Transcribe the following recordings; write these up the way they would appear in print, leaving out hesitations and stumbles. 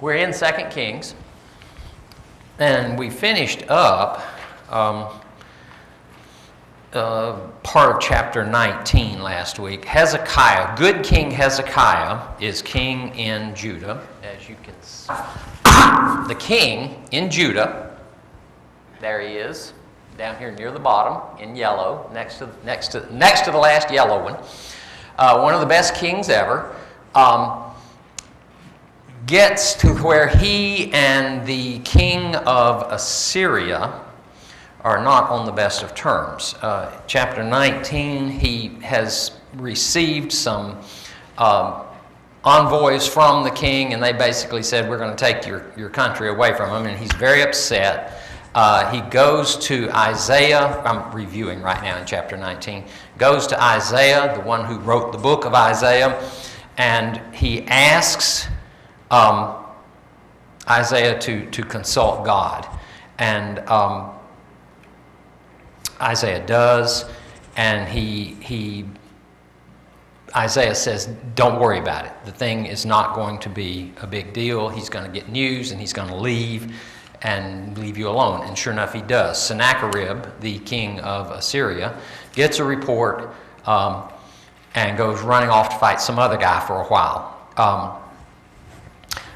We're in 2 Kings, and we finished up part of chapter 19 last week. Hezekiah, good King Hezekiah, is king in Judah, as you can see. The king in Judah, there he is, down here near the bottom in yellow, next to the last yellow one. One of the best kings ever. Gets to where he and the king of Assyria are not on the best of terms. Chapter 19, he has received some envoys from the king, and they basically said, we're going to take your country away from him, and he's very upset. He goes to Isaiah. I'm reviewing right now in chapter 19. Goes to Isaiah, the one who wrote the book of Isaiah, and he asks Isaiah to consult God. And Isaiah does, and Isaiah says, don't worry about it. The thing is not going to be a big deal. He's going to get news, and he's going to leave you alone. And sure enough, he does. Sennacherib, the king of Assyria, gets a report and goes running off to fight some other guy for a while.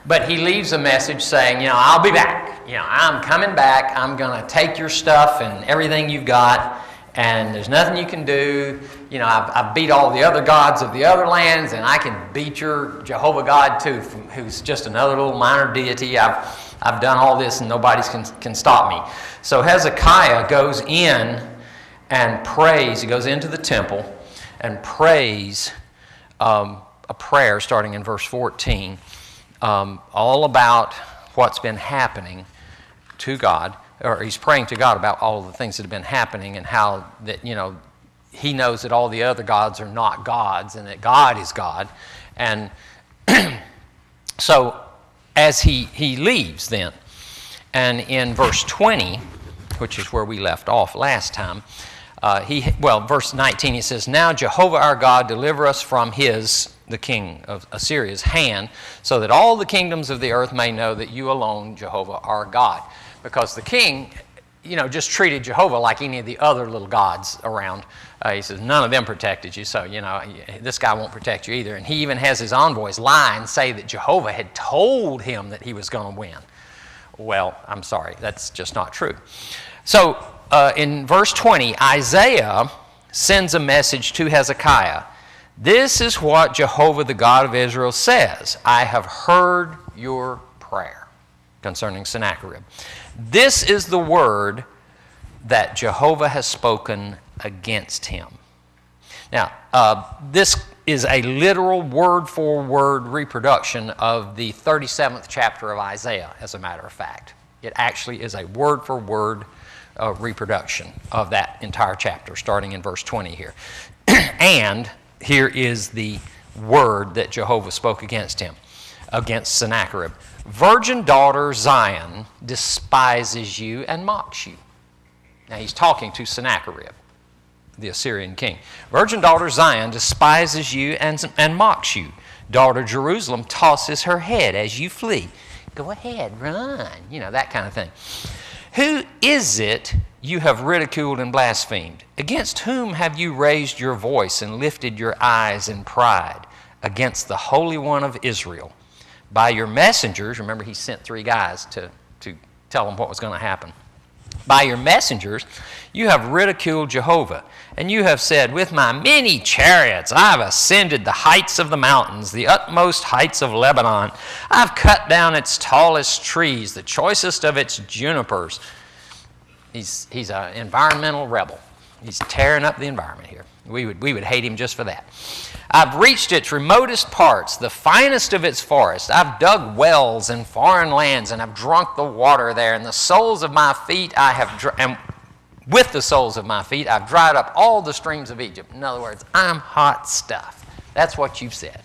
But he leaves a message saying, I'll be back. I'm coming back. I'm going to take your stuff and everything you've got, and there's nothing you can do. I've beat all the other gods of the other lands, and I can beat your Jehovah God too, who's just another little minor deity. I've done all this, and nobody can stop me. So Hezekiah goes in and prays. He goes into the temple and prays a prayer starting in verse 14. All about what's been happening to God, or he's praying to God about all of the things that have been happening, and how that, he knows that all the other gods are not gods, and that God is God. And so as he leaves then, and in verse 20, which is where we left off last time, verse 19, he says, now Jehovah our God deliver us from the king of Assyria's hand, so that all the kingdoms of the earth may know that you alone, Jehovah, are God. Because the king, just treated Jehovah like any of the other little gods around. He says, none of them protected you, so, this guy won't protect you either. And he even has his envoys lie and say that Jehovah had told him that he was going to win. Well, I'm sorry, that's just not true. So, in verse 20, Isaiah sends a message to Hezekiah. This is what Jehovah, the God of Israel, says. I have heard your prayer concerning Sennacherib. This is the word that Jehovah has spoken against him. Now, this is a literal word-for-word reproduction of the 37th chapter of Isaiah, as a matter of fact. It actually is a word-for-word reproduction of that entire chapter, starting in verse 20 here. And here is the word that Jehovah spoke against him, against Sennacherib. Virgin daughter Zion despises you and mocks you. Now he's talking to Sennacherib, the Assyrian king. Virgin daughter Zion despises you and mocks you. Daughter Jerusalem tosses her head as you flee. Go ahead, run, that kind of thing. Who is it you have ridiculed and blasphemed? Against whom have you raised your voice and lifted your eyes in pride? Against the Holy One of Israel. By your messengers, remember he sent 3 guys to tell them what was going to happen. By your messengers, you have ridiculed Jehovah, and you have said, with my many chariots I have ascended the heights of the mountains, the utmost heights of Lebanon. I've cut down its tallest trees, the choicest of its junipers. He's an environmental rebel. He's tearing up the environment here. We would hate him just for that. I've reached its remotest parts, the finest of its forests. I've dug wells in foreign lands, and I've drunk the water there. And the soles of my feet and with the soles of my feet, I've dried up all the streams of Egypt. In other words, I'm hot stuff. That's what you've said.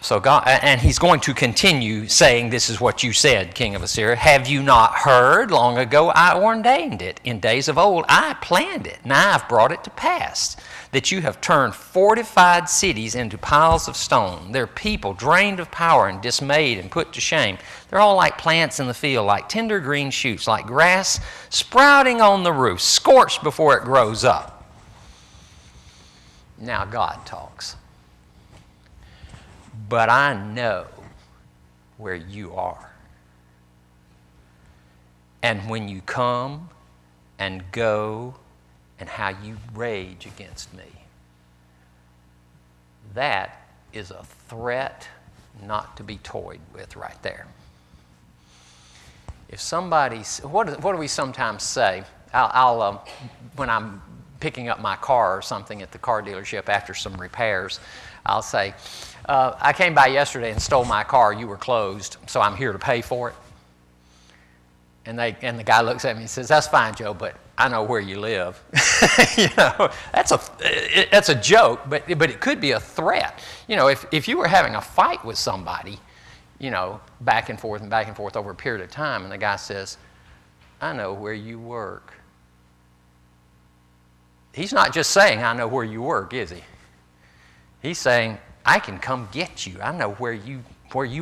So God, and he's going to continue saying, this is what you said, king of Assyria. Have you not heard? Long ago I ordained it. In days of old I planned it. Now I've brought it to pass, that you have turned fortified cities into piles of stone. Their people drained of power and dismayed and put to shame. They're all like plants in the field, like tender green shoots, like grass sprouting on the roof, scorched before it grows up. Now God talks. But I know where you are. And when you come and go and how you rage against me. That is a threat not to be toyed with right there. If somebody's, what do we sometimes say? I'll when I'm picking up my car or something at the car dealership after some repairs, I'll say, I came by yesterday and stole my car. You were closed, so I'm here to pay for it. And the guy looks at me and says, that's fine, Joe, but I know where you live. You know, that's a joke, but it could be a threat. You know, if you were having a fight with somebody, you know, back and forth over a period of time, and the guy says, I know where you work. He's not just saying, I know where you work, is he? He's saying, I can come get you. I know where you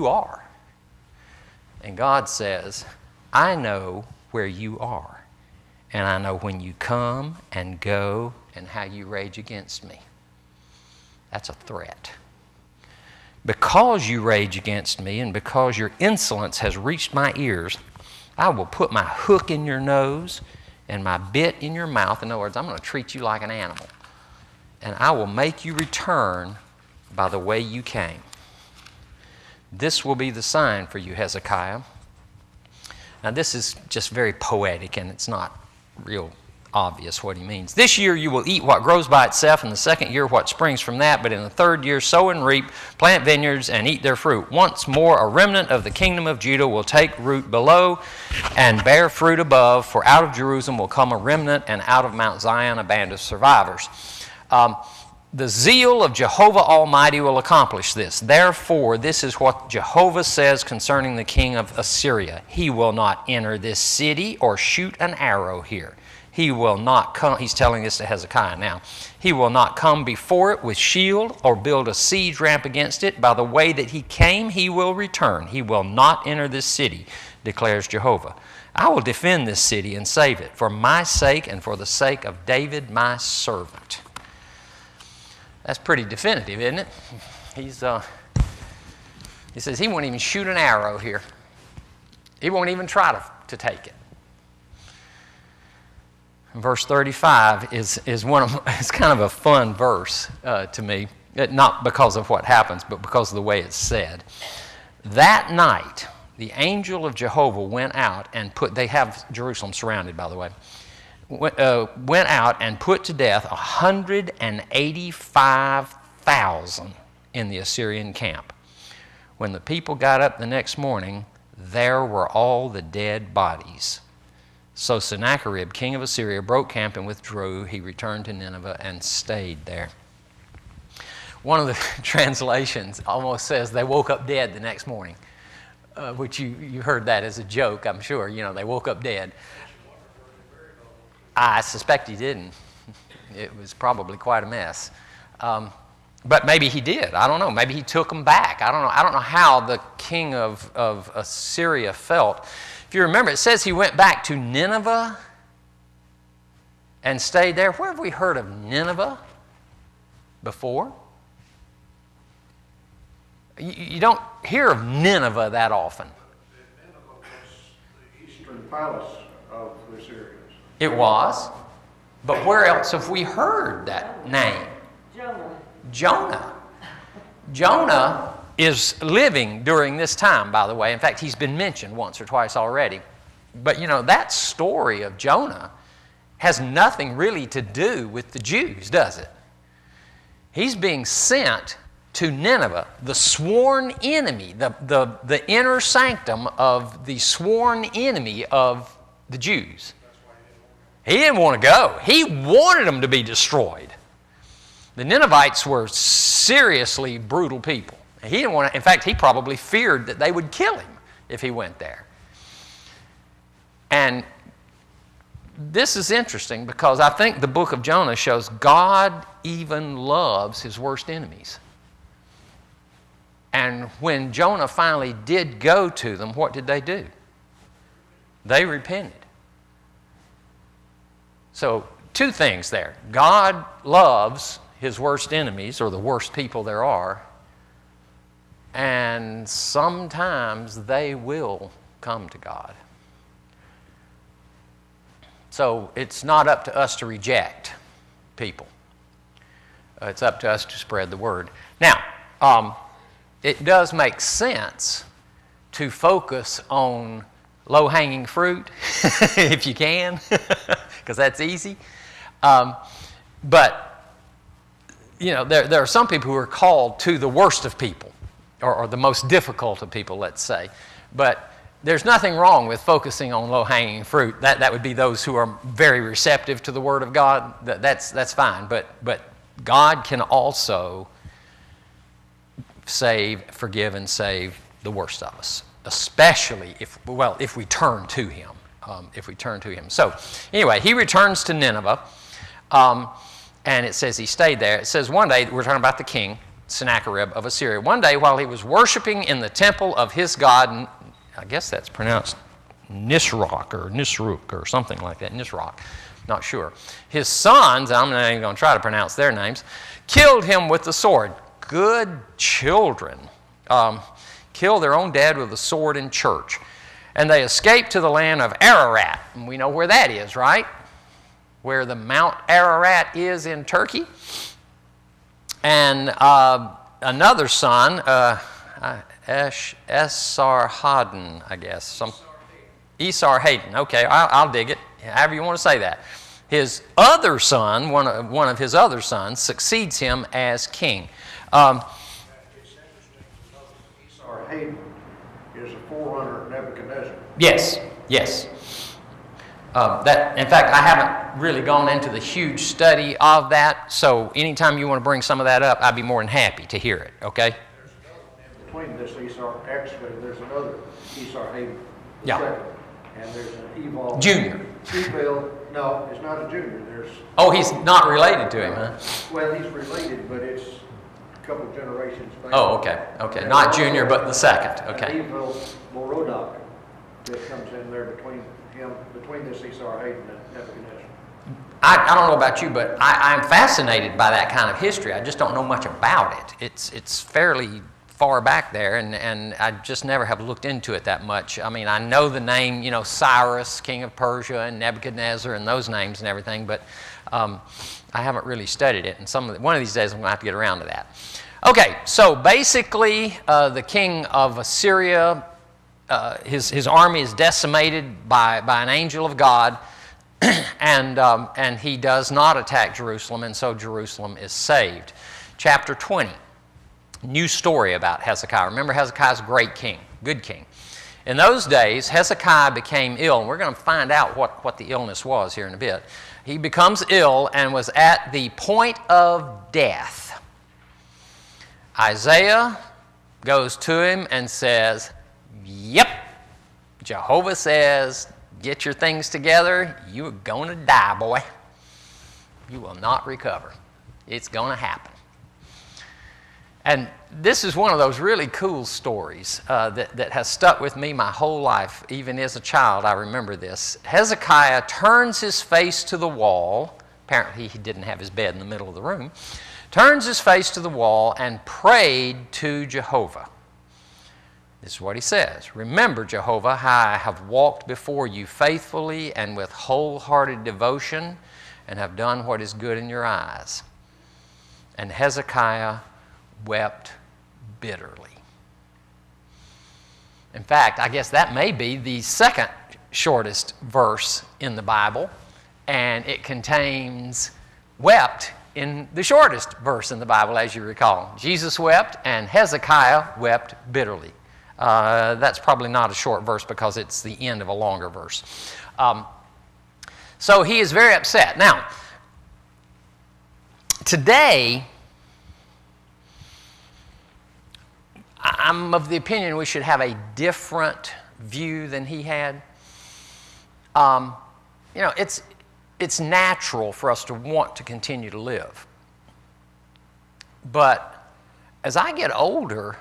are. And God says, I know where you are. And I know when you come and go and how you rage against me. That's a threat. Because you rage against me and because your insolence has reached my ears, I will put my hook in your nose and my bit in your mouth. In other words, I'm going to treat you like an animal. And I will make you return by the way you came. This will be the sign for you, Hezekiah. Now this is just very poetic and it's not real obvious what he means. This year you will eat what grows by itself, in the second year what springs from that, but in the third year sow and reap, plant vineyards and eat their fruit. Once more a remnant of the kingdom of Judah will take root below and bear fruit above, for out of Jerusalem will come a remnant and out of Mount Zion a band of survivors. The zeal of Jehovah Almighty will accomplish this. Therefore, this is what Jehovah says concerning the king of Assyria. He will not enter this city or shoot an arrow here. He will not come, he's telling this to Hezekiah now. He will not come before it with shield or build a siege ramp against it. By the way that he came, he will return. He will not enter this city, declares Jehovah. I will defend this city and save it for my sake and for the sake of David, my servant. That's pretty definitive, isn't it? He says he won't even shoot an arrow here. He won't even try to take it. Verse 35 is kind of a fun verse to me, not because of what happens, but because of the way it's said. That night, the angel of Jehovah went out and they have Jerusalem surrounded, by the way, went out and put to death 185,000 in the Assyrian camp. When the people got up the next morning, there were all the dead bodies. So Sennacherib, king of Assyria, broke camp and withdrew. He returned to Nineveh and stayed there. One of the translations almost says they woke up dead the next morning, which you heard that as a joke, I'm sure. You know, they woke up dead. I suspect he didn't. It was probably quite a mess. But maybe he did. I don't know. Maybe he took them back. I don't know. I don't know how the king of Assyria felt. If you remember, it says he went back to Nineveh and stayed there. Where have we heard of Nineveh before? You don't hear of Nineveh that often. Nineveh was the eastern palace of the Assyrians. It was. But where else have we heard that name? Jonah. Jonah is living during this time, by the way. In fact, he's been mentioned once or twice already. But, you know, that story of Jonah has nothing really to do with the Jews, does it? He's being sent to Nineveh, the sworn enemy, the inner sanctum of the sworn enemy of the Jews. He didn't want to go. He wanted them to be destroyed. The Ninevites were seriously brutal people. He didn't want to, in fact, he probably feared that they would kill him if he went there. And this is interesting because I think the book of Jonah shows God even loves his worst enemies. And when Jonah finally did go to them, what did they do? They repented. So, two things there. God loves his worst enemies, or the worst people there are, and sometimes they will come to God. So it's not up to us to reject people. It's up to us to spread the word. Now, it does make sense to focus on low-hanging fruit, if you can, because that's easy. But, you know, there are some people who are called to the worst of people, or the most difficult of people, let's say. But there's nothing wrong with focusing on low-hanging fruit. That would be those who are very receptive to the Word of God. That's fine. But God can also forgive and save the worst of us, especially if we turn to Him. So anyway, he returns to Nineveh, and it says he stayed there. It says one day, we're talking about the king, Sennacherib of Assyria. One day while he was worshiping in the temple of his god, I guess that's pronounced Nisroch or Nisruk or something like that, Nisroch, not sure. His sons, I'm not even going to try to pronounce their names, killed him with the sword. Good children. Kill their own dad with a sword in church. And they escaped to the land of Ararat. And we know where that is, right? Where the Mount Ararat is in Turkey. And another son, Esarhaddon, I guess. Esarhaddon. Okay, I'll dig it. However you want to say that. His other son, one of his other sons, succeeds him as king. It's interesting because Esarhaddon is a forerunner of Nebuchadnezzar. Yes. In fact, I haven't really gone into the huge study of that, so anytime you want to bring some of that up, I'd be more than happy to hear it, okay? There's another one in between this actually, there's another Esarhaddon, the Yeah. second, and there's an Evil. Junior. No, it's not a junior. Oh, he's not related to him, huh? Well, he's related, but it's a couple of generations back. Oh, okay. Not junior, but the second, okay. Evil Morodach that comes in there between this Esarhaddon and Nebuchadnezzar. I don't know about you, but I'm fascinated by that kind of history. I just don't know much about it. It's fairly far back there, and I just never have looked into it that much. I mean, I know the name, Cyrus, king of Persia, and Nebuchadnezzar, and those names and everything, but I haven't really studied it. And one of these days I'm going to have to get around to that. Okay, so basically the king of Assyria, his army is decimated by an angel of God, and he does not attack Jerusalem, and so Jerusalem is saved. Chapter 20. New story about Hezekiah. Remember, Hezekiah's a great king, good king. In those days, Hezekiah became ill, and we're going to find out what the illness was here in a bit. He becomes ill and was at the point of death. Isaiah goes to him and says, "Yep, Jehovah says, get your things together. You're going to die, boy. You will not recover. It's going to happen." And this is one of those really cool stories that has stuck with me my whole life. Even as a child, I remember this. Hezekiah turns his face to the wall. Apparently, he didn't have his bed in the middle of the room. Turns his face to the wall and prayed to Jehovah. This is what he says. "Remember, Jehovah, how I have walked before you faithfully and with wholehearted devotion and have done what is good in your eyes." And Hezekiah wept bitterly. In fact, I guess that may be the second shortest verse in the Bible, and it contains wept in the shortest verse in the Bible, as you recall. Jesus wept, and Hezekiah wept bitterly. That's probably not a short verse because it's the end of a longer verse. So he is very upset. Now, today, I'm of the opinion we should have a different view than he had. It's natural for us to want to continue to live. But as I get older,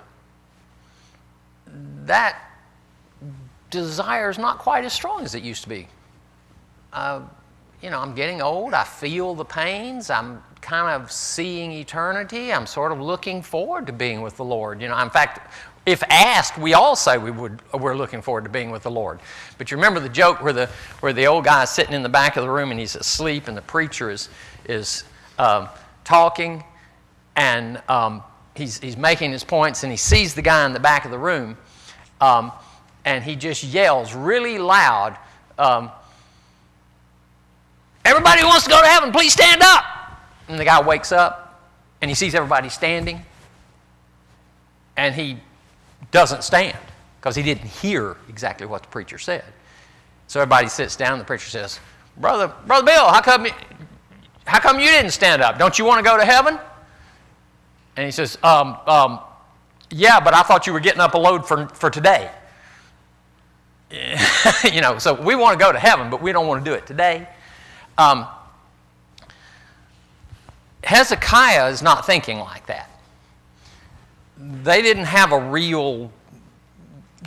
that desire is not quite as strong as it used to be. I'm getting old. I feel the pains. I'm kind of seeing eternity. I'm sort of looking forward to being with the Lord. In fact, if asked, we all say we're looking forward to being with the Lord. But you remember the joke where the old guy is sitting in the back of the room and he's asleep, and the preacher is talking, and he's making his points, and he sees the guy in the back of the room, and he just yells really loud, "Everybody who wants to go to heaven, please stand up!" And the guy wakes up, and he sees everybody standing, and he doesn't stand because he didn't hear exactly what the preacher said. So everybody sits down, and the preacher says, Brother Bill, how come you didn't stand up? Don't you want to go to heaven?" And he says, "Yeah, but I thought you were getting up a load for today." So we want to go to heaven, but we don't want to do it today. Hezekiah is not thinking like that. They didn't have a real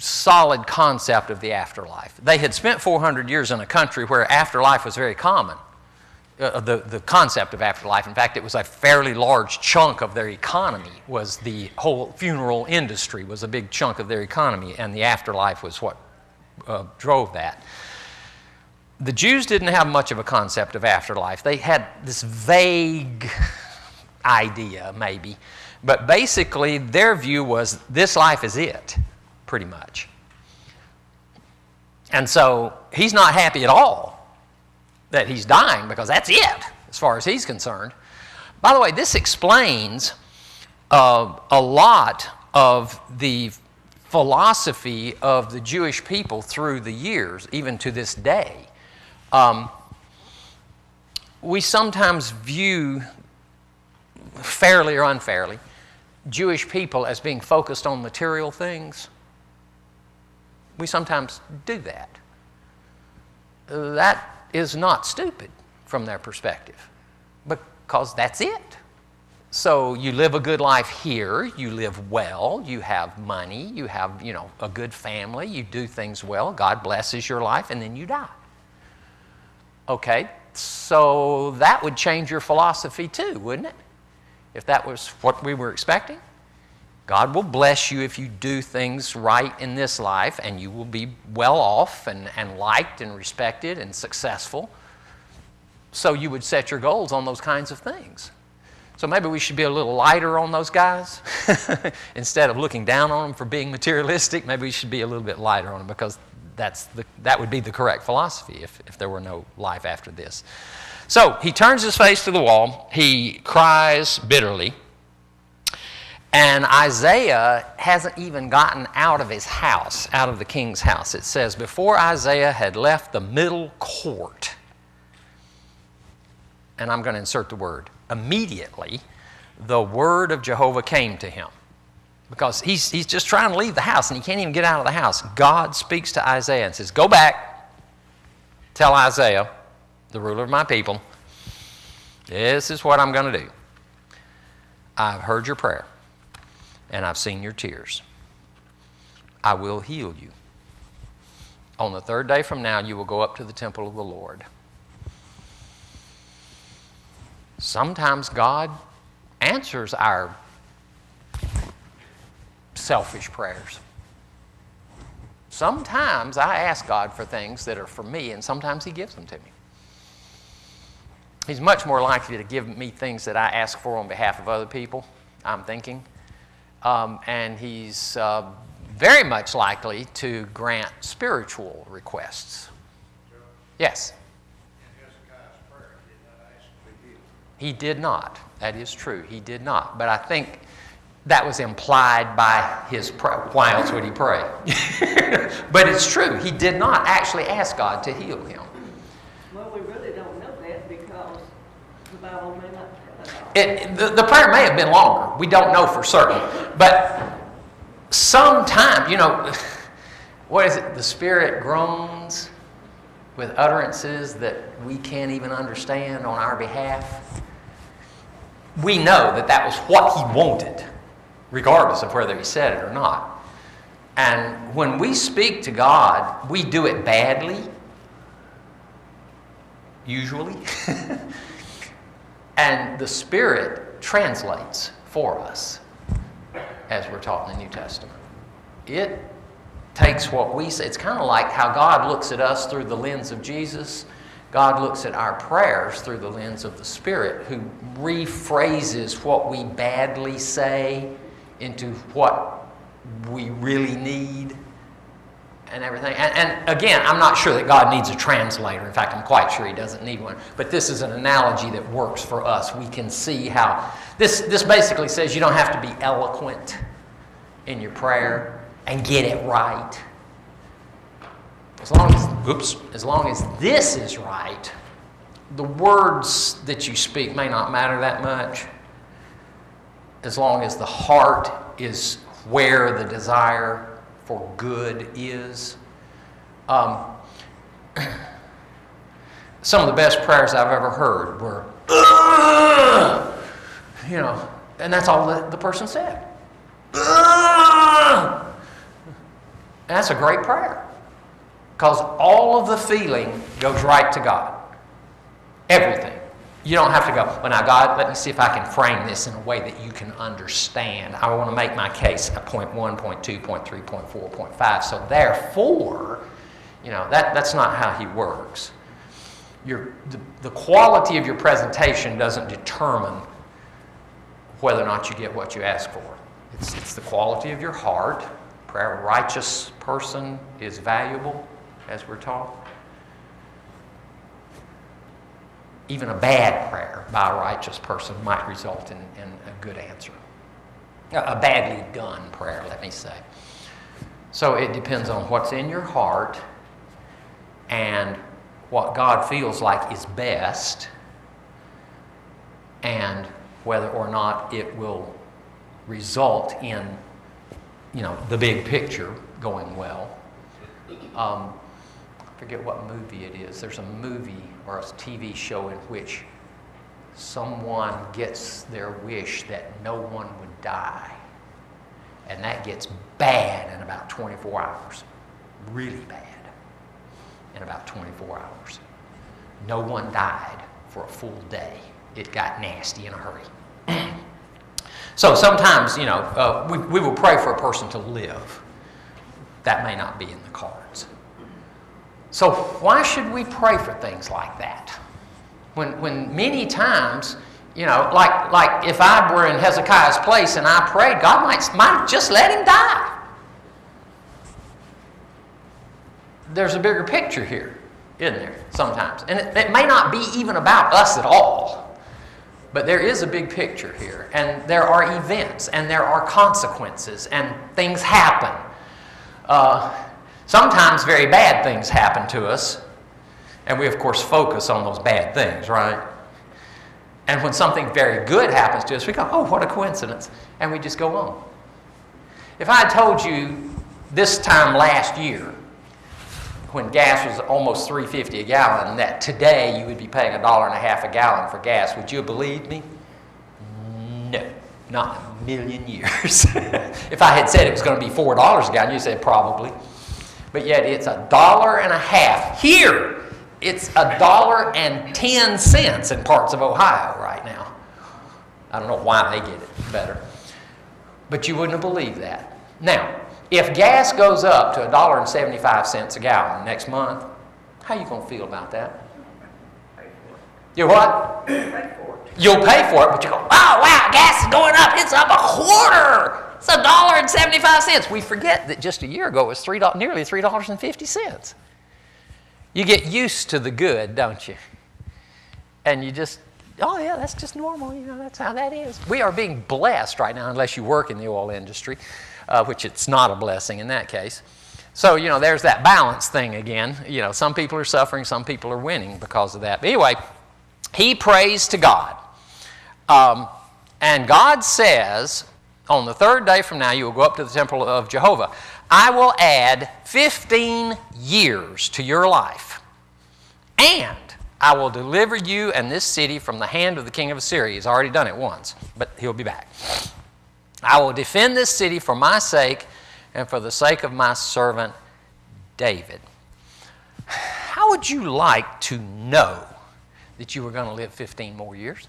solid concept of the afterlife. They had spent 400 years in a country where afterlife was very common, the concept of afterlife. In fact, it was a fairly large chunk of their economy. Was the whole funeral industry was a big chunk of their economy, and the afterlife was what drove that. The Jews didn't have much of a concept of afterlife. They had this vague idea, maybe. But basically, their view was this life is it, pretty much. And so he's not happy at all that he's dying, because that's it, as far as he's concerned. By the way, this explains a lot of the philosophy of the Jewish people through the years, even to this day. We sometimes view, fairly or unfairly, Jewish people as being focused on material things. We sometimes do that. That is not stupid from their perspective, because that's it. So you live a good life here, you live well, you have money, you have, a good family, you do things well, God blesses your life, and then you die. Okay, so that would change your philosophy too, wouldn't it? If that was what we were expecting. God will bless you if you do things right in this life, and you will be well off and liked and respected and successful. So you would set your goals on those kinds of things. So maybe we should be a little lighter on those guys. Instead of looking down on them for being materialistic, maybe we should be a little bit lighter on them, because that would be the correct philosophy if there were no life after this. So he turns his face to the wall. He cries bitterly. And Isaiah hasn't even gotten out of his house, out of the king's house. It says, before Isaiah had left the middle court, and I'm going to insert the word, immediately the word of Jehovah came to him. Because he's just trying to leave the house, and he can't even get out of the house. God speaks to Isaiah and says, go back, tell Isaiah, the ruler of my people, this is what I'm going to do. I've heard your prayer, and I've seen your tears. I will heal you. On the third day from now, you will go up to the temple of the Lord. Sometimes God answers our selfish prayers. Sometimes I ask God for things that are for me, and sometimes He gives them to me. He's much more likely to give me things that I ask for on behalf of other people, I'm thinking. And He's very much likely to grant spiritual requests. Yes? In Hezekiah's prayer, he did not ask to be healed. He did not. That is true. He did not. But I think that was implied by his prayer. Why else would he pray? But it's true. He did not actually ask God to heal him. Well, we really don't know that, because the Bible may not tell us. The prayer may have been longer. We don't know for certain. But sometimes, what is it? The Spirit groans with utterances that we can't even understand on our behalf. We know that that was what He wanted, regardless of whether He said it or not. And when we speak to God, we do it badly, usually. And the Spirit translates for us, as we're taught in the New Testament. It takes what we say. It's kind of like how God looks at us through the lens of Jesus. God looks at our prayers through the lens of the Spirit, who rephrases what we badly say into what we really need and everything. And again, I'm not sure that God needs a translator. In fact, I'm quite sure He doesn't need one. But this is an analogy that works for us. We can see how this basically says you don't have to be eloquent in your prayer and get it right. As long as this is right, the words that you speak may not matter that much. As long as the heart is where the desire for good is. Some of the best prayers I've ever heard were, and that's all the person said. And that's a great prayer, because all of the feeling goes right to God. Everything. You don't have to go, well, now, God, let me see if I can frame this in a way that you can understand. I want to make my case at point 1, point 2, point 3, point 4, point 5. So therefore, that's not how He works. The quality of your presentation doesn't determine whether or not you get what you ask for. It's the quality of your heart. Prayer of a righteous person is valuable, as we're taught. Even a bad prayer by a righteous person might result in a good answer. A badly done prayer, let me say. So it depends on what's in your heart and what God feels like is best, and whether or not it will result in, the big picture going well. I forget what movie it is. There's a movie or a TV show in which someone gets their wish that no one would die. And that gets bad in about 24 hours. Really bad in about 24 hours. No one died for a full day. It got nasty in a hurry. So sometimes, we will pray for a person to live. That may not be in the cards. So why should we pray for things like that? When many times, like if I were in Hezekiah's place and I prayed, God might just let him die. There's a bigger picture here, isn't there, sometimes? And it may not be even about us at all. But there is a big picture here. And there are events, and there are consequences, and things happen. Sometimes very bad things happen to us, and we, of course, focus on those bad things, right? And when something very good happens to us, we go, oh, what a coincidence, and we just go on. If I had told you this time last year, when gas was almost $3.50 a gallon, that today you would be paying $1.50 a gallon for gas, would you have believed me? No, not in a million years. If I had said it was going to be $4 a gallon, you'd say probably. But yet it's $1.50. Here, it's $1.10 in parts of Ohio right now. I don't know why they get it better. But you wouldn't have believed that. Now, if gas goes up to $1.75 a gallon next month, how are you going to feel about that? You what? Pay for it. You'll pay for it, but you go, oh, wow, gas is going up. It's up a quarter. It's $1.75. We forget that just a year ago it was nearly $3.50. You get used to the good, don't you? And you just, oh, yeah, that's just normal. That's how that is. We are being blessed right now, unless you work in the oil industry, which it's not a blessing in that case. So, there's that balance thing again. Some people are suffering, some people are winning because of that. But anyway, he prays to God. And God says, On the third day from now, you will go up to the temple of Jehovah. I will add 15 years to your life, and I will deliver you and this city from the hand of the king of Assyria. He's already done it once, but he'll be back. I will defend this city for my sake and for the sake of my servant David. How would you like to know that you were going to live 15 more years?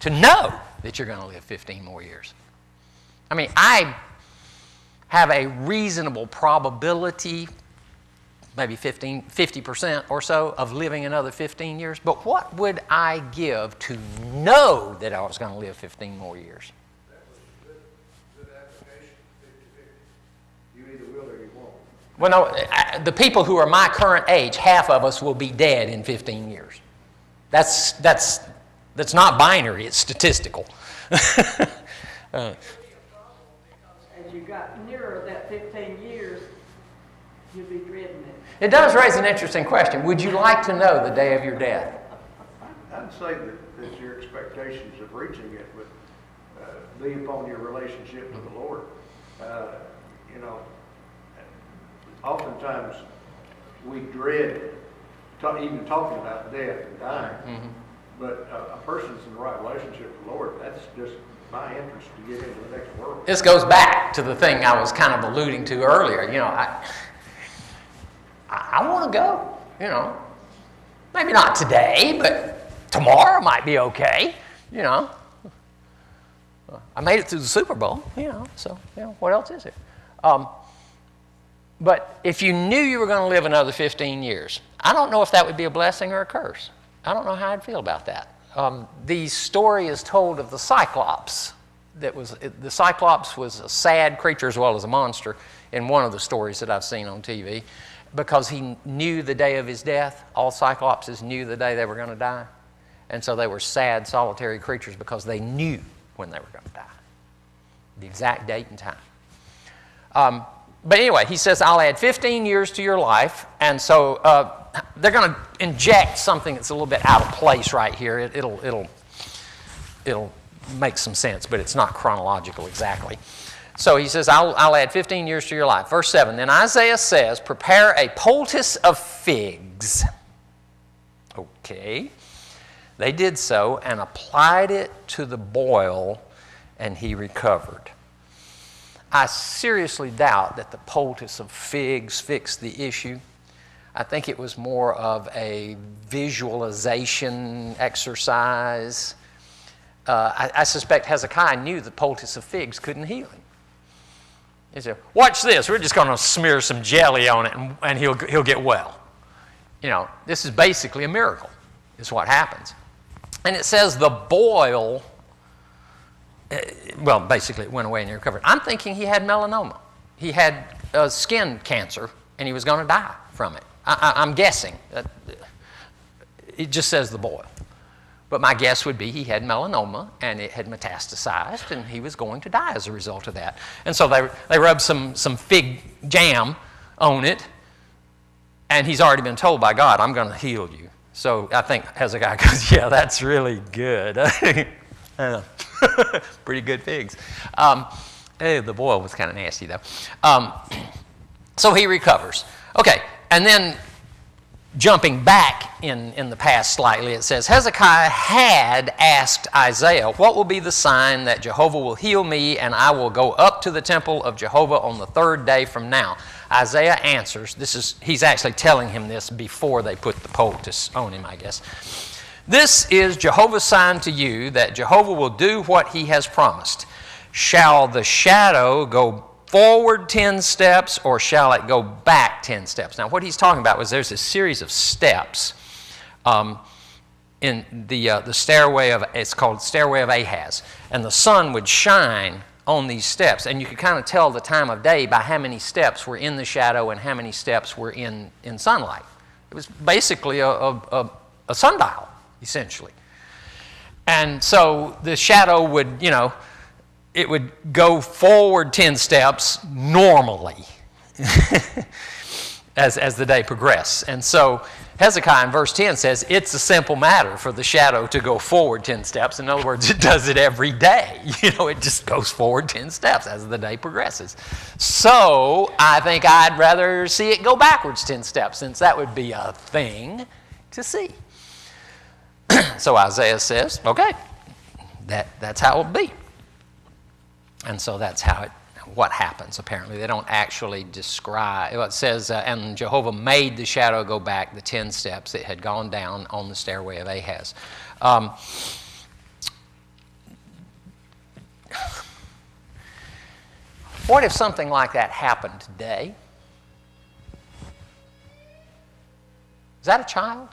To know that you're going to live 15 more years. I mean, I have a reasonable probability, maybe 50% or so, of living another 15 years. But what would I give to know that I was going to live 15 more years? That was a good application, 50-50. You either will or you won't. Well, no, the people who are my current age, half of us will be dead in 15 years. That's not binary, it's statistical. As you got nearer that 15 years, you'd be dreading it. It does raise an interesting question. Would you like to know the day of your death? I'd say that your expectations of reaching it would be upon your relationship with the Lord. You know, oftentimes we dread even talking about death and dying. Mm-hmm. But a person's in the right relationship with the Lord, that's just my interest to get into the next world. This goes back to the thing I was kind of alluding to earlier. You know, I want to go, you know. Maybe not today, but tomorrow might be okay, you know. I made it through the Super Bowl, you know, so, you know, what else is there? But if you knew you were going to live another 15 years, I don't know if that would be a blessing or a curse. I don't know how I'd feel about that. The story is told of the Cyclops. The Cyclops was a sad creature as well as a monster in one of the stories that I've seen on TV because he knew the day of his death. All Cyclopses knew the day they were going to die. And so they were sad, solitary creatures because they knew when they were going to die. The exact date and time. But anyway, he says, I'll add 15 years to your life. And so they're going to inject something that's a little bit out of place right here. It'll make some sense, but it's not chronological exactly. So he says, I'll add 15 years to your life. Verse 7, then Isaiah says, prepare a poultice of figs. Okay. They did so and applied it to the boil, and he recovered. I seriously doubt that the poultice of figs fixed the issue. I think it was more of a visualization exercise. I suspect Hezekiah knew the poultice of figs couldn't heal him. He said, watch this, we're just going to smear some jelly on it and he'll get well. You know, this is basically a miracle, is what happens. And it says the boil, well, basically it went away and he recovered. I'm thinking he had melanoma. He had skin cancer and he was going to die from it. I'm guessing. It just says the boil. But my guess would be he had melanoma and it had metastasized and he was going to die as a result of that. And so they rubbed some fig jam on it and he's already been told by God, I'm going to heal you. So I think Hezekiah goes, yeah, that's really good. Pretty good figs. The boil was kind of nasty though. So he recovers. Okay, and then jumping back in the past slightly, it says, Hezekiah had asked Isaiah, what will be the sign that Jehovah will heal me and I will go up to the temple of Jehovah on the third day from now? Isaiah answers, he's actually telling him this before they put the poultice on him, I guess. This is Jehovah's sign to you that Jehovah will do what he has promised. Shall the shadow go forward 10 steps or shall it go back 10 steps? Now what he's talking about was there's a series of steps in the stairway of, it's called Stairway of Ahaz. And the sun would shine on these steps. And you could kind of tell the time of day by how many steps were in the shadow and how many steps were in sunlight. It was basically a sundial, essentially. And so the shadow would, you know, it would go forward 10 steps normally. as the day progressed. And so Hezekiah in verse 10 says, it's a simple matter for the shadow to go forward 10 steps. In other words, it does it every day. It just goes forward 10 steps as the day progresses. So I think I'd rather see it go backwards 10 steps, since that would be a thing to see. So Isaiah says, okay, that's how it will be. And so that's what happens, apparently. They don't actually describe. It says, and Jehovah made the shadow go back the 10 steps it had gone down on the stairway of Ahaz. What if something like that happened today? Is that a child?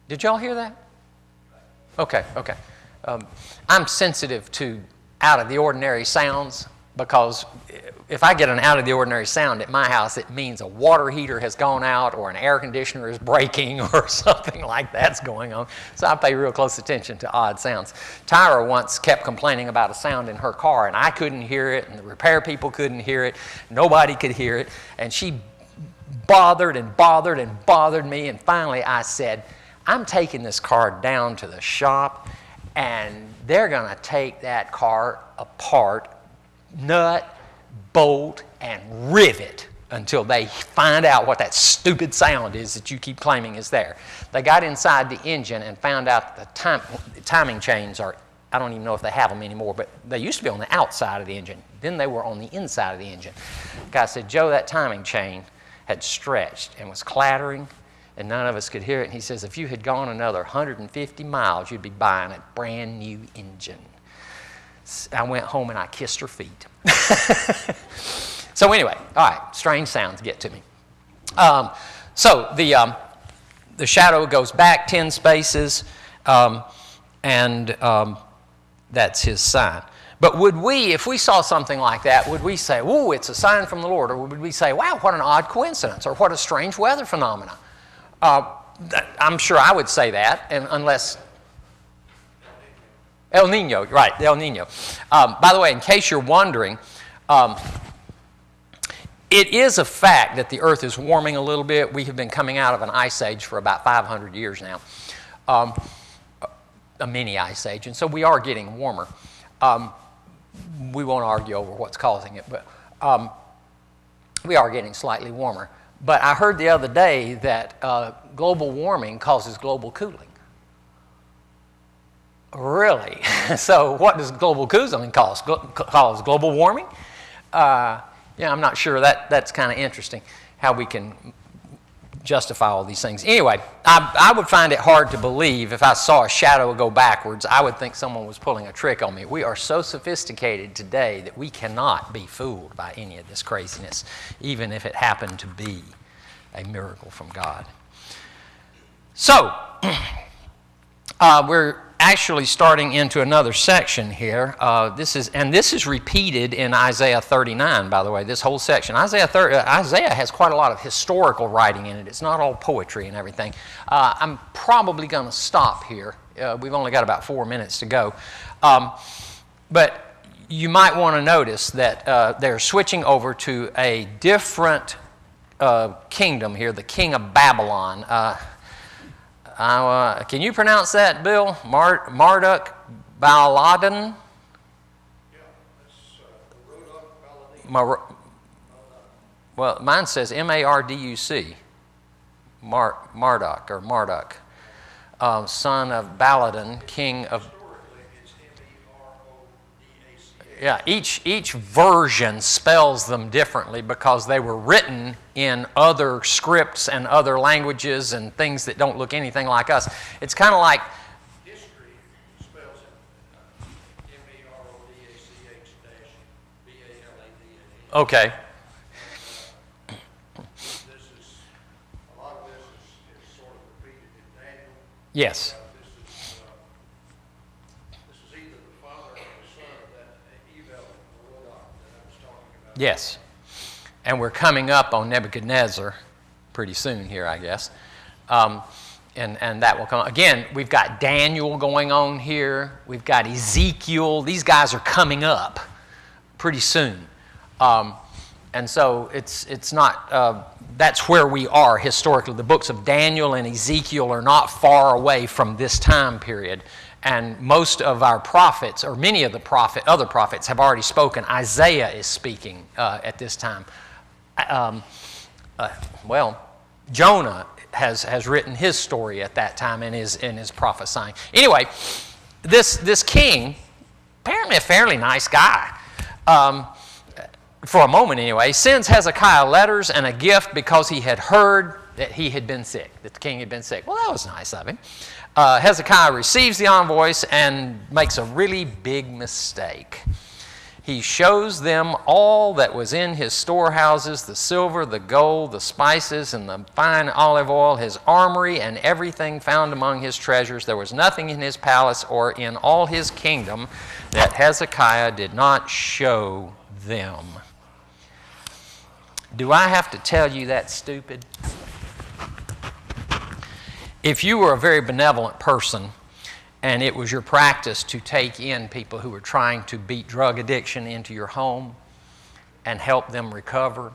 Did y'all hear that? Okay. I'm sensitive to out-of-the-ordinary sounds, because if I get an out-of-the-ordinary sound at my house, it means a water heater has gone out or an air conditioner is breaking or something like that's going on. So I pay real close attention to odd sounds. Tyra once kept complaining about a sound in her car, and I couldn't hear it, and the repair people couldn't hear it. Nobody could hear it, and she bothered me, and finally I said, I'm taking this car down to the shop, and they're going to take that car apart, nut, bolt, and rivet until they find out what that stupid sound is that you keep claiming is there. They got inside the engine and found out that the timing chains are, I don't even know if they have them anymore, but they used to be on the outside of the engine. Then they were on the inside of the engine. The guy said, Joe, that timing chain had stretched and was clattering, and none of us could hear it. And he says, if you had gone another 150 miles, you'd be buying a brand new engine. I went home and I kissed her feet. So anyway, all right, strange sounds get to me. So the shadow goes back 10 spaces, and that's his sign. But would we, if we saw something like that, would we say, ooh, it's a sign from the Lord? Or would we say, wow, what an odd coincidence, or what a strange weather phenomena? I'm sure I would say that, and unless El Nino, right, El Nino. By the way, in case you're wondering, it is a fact that the earth is warming a little bit. We have been coming out of an ice age for about 500 years now, a mini ice age, and so we are getting warmer. We won't argue over what's causing it, but we are getting slightly warmer. But I heard the other day that global warming causes global cooling. Really? So what does global cooling cause? Cause global warming? Yeah, I'm not sure. That's kind of interesting how we can justify all these things. Anyway, I would find it hard to believe if I saw a shadow go backwards. I would think someone was pulling a trick on me. We are so sophisticated today that we cannot be fooled by any of this craziness, even if it happened to be a miracle from God. So, we're actually starting into another section here. This is repeated in Isaiah 39, by the way, this whole section. Isaiah has quite a lot of historical writing in it. It's not all poetry and everything. I'm probably going to stop here. We've only got about 4 minutes to go. But you might want to notice that they're switching over to a different kingdom here, the king of Babylon. Can you pronounce that, Bill? Marduk Baladan? Yeah, that's Marduk. Well, mine says M-A-R-D-U-C. Marduk, or Marduk, son of Baladan, king of... Historically, it's M-E-R-O-D-A-C-H. Yeah, each version spells them differently because they were written in other scripts and other languages and things that don't look anything like us. It's kind of like... History spells it M-E-R-O-D-A-C-H-B-A-L-A-D-N. Okay. A lot of this is sort of repeated in Daniel. Yes. This is either the father or the son of that Evel that I was talking about. Yes. And we're coming up on Nebuchadnezzar pretty soon here, I guess. And that will come. Again, we've got Daniel going on here. We've got Ezekiel. These guys are coming up pretty soon. And so it's not, that's where we are historically. The books of Daniel and Ezekiel are not far away from this time period. And most of our prophets, or many of the other prophets, have already spoken. Isaiah is speaking at this time. Jonah has written his story at that time and is prophesying. Anyway, this king, apparently a fairly nice guy, for a moment anyway, sends Hezekiah letters and a gift because he had heard that he had been sick, that the king had been sick. Well, that was nice of him. Hezekiah receives the envoys and makes a really big mistake. He shows them all that was in his storehouses, the silver, the gold, the spices, and the fine olive oil, his armory, and everything found among his treasures. There was nothing in his palace or in all his kingdom that Hezekiah did not show them. Do I have to tell you that's stupid? If you were a very benevolent person and it was your practice to take in people who were trying to beat drug addiction into your home and help them recover,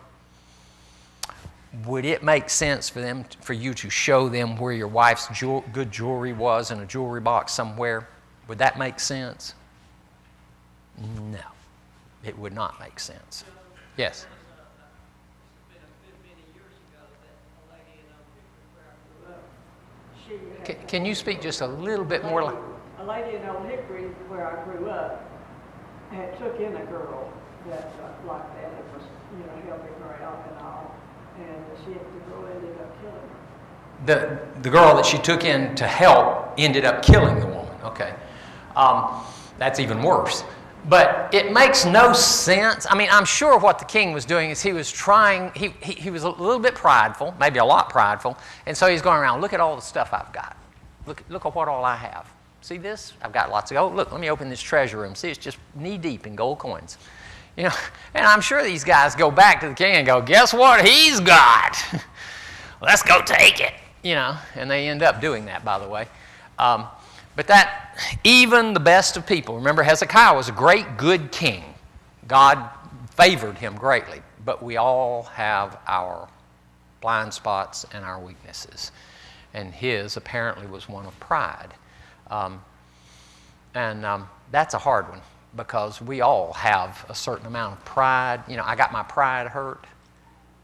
would it make sense for you to show them where your wife's good jewelry was in a jewelry box somewhere? Would that make sense? No, it would not make sense. Yes? Can you speak just a little bit more? A lady in Old Hickory, where I grew up, had took in a girl that like that. It was, helping her out and all. And the girl ended up killing her. The girl that she took in to help ended up killing the woman. Okay. That's even worse. But it makes no sense. I mean, I'm sure what the king was doing is he was trying, he was a little bit prideful, maybe a lot prideful, and so he's going around, look at all the stuff I've got. Look at what all I have. See this? I've got lots of gold. Look, let me open this treasure room. See, it's just knee-deep in gold coins. And I'm sure these guys go back to the king and go, guess what he's got? Let's go take it. And they end up doing that, by the way. But that, even the best of people, remember Hezekiah was a great, good king. God favored him greatly. But we all have our blind spots and our weaknesses. And his apparently was one of pride. That's a hard one because we all have a certain amount of pride. I got my pride hurt.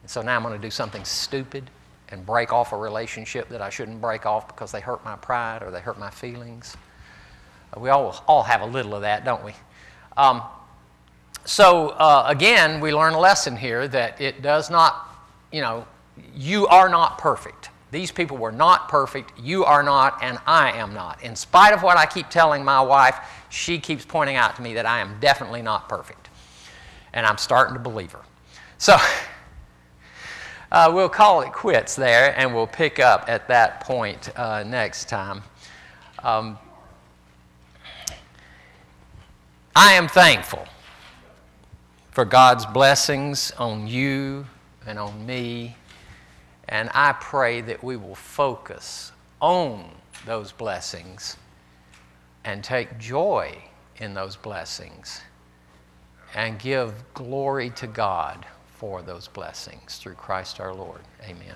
And so now I'm going to do something stupid and break off a relationship that I shouldn't break off because they hurt my pride or they hurt my feelings. We all have a little of that, don't we? Again, we learn a lesson here that it does not, you are not perfect. These people were not perfect. You are not, and I am not. In spite of what I keep telling my wife, she keeps pointing out to me that I am definitely not perfect. And I'm starting to believe her. So we'll call it quits there, and we'll pick up at that point next time. I am thankful for God's blessings on you and on me, and I pray that we will focus on those blessings and take joy in those blessings and give glory to God for those blessings through Christ our Lord. Amen.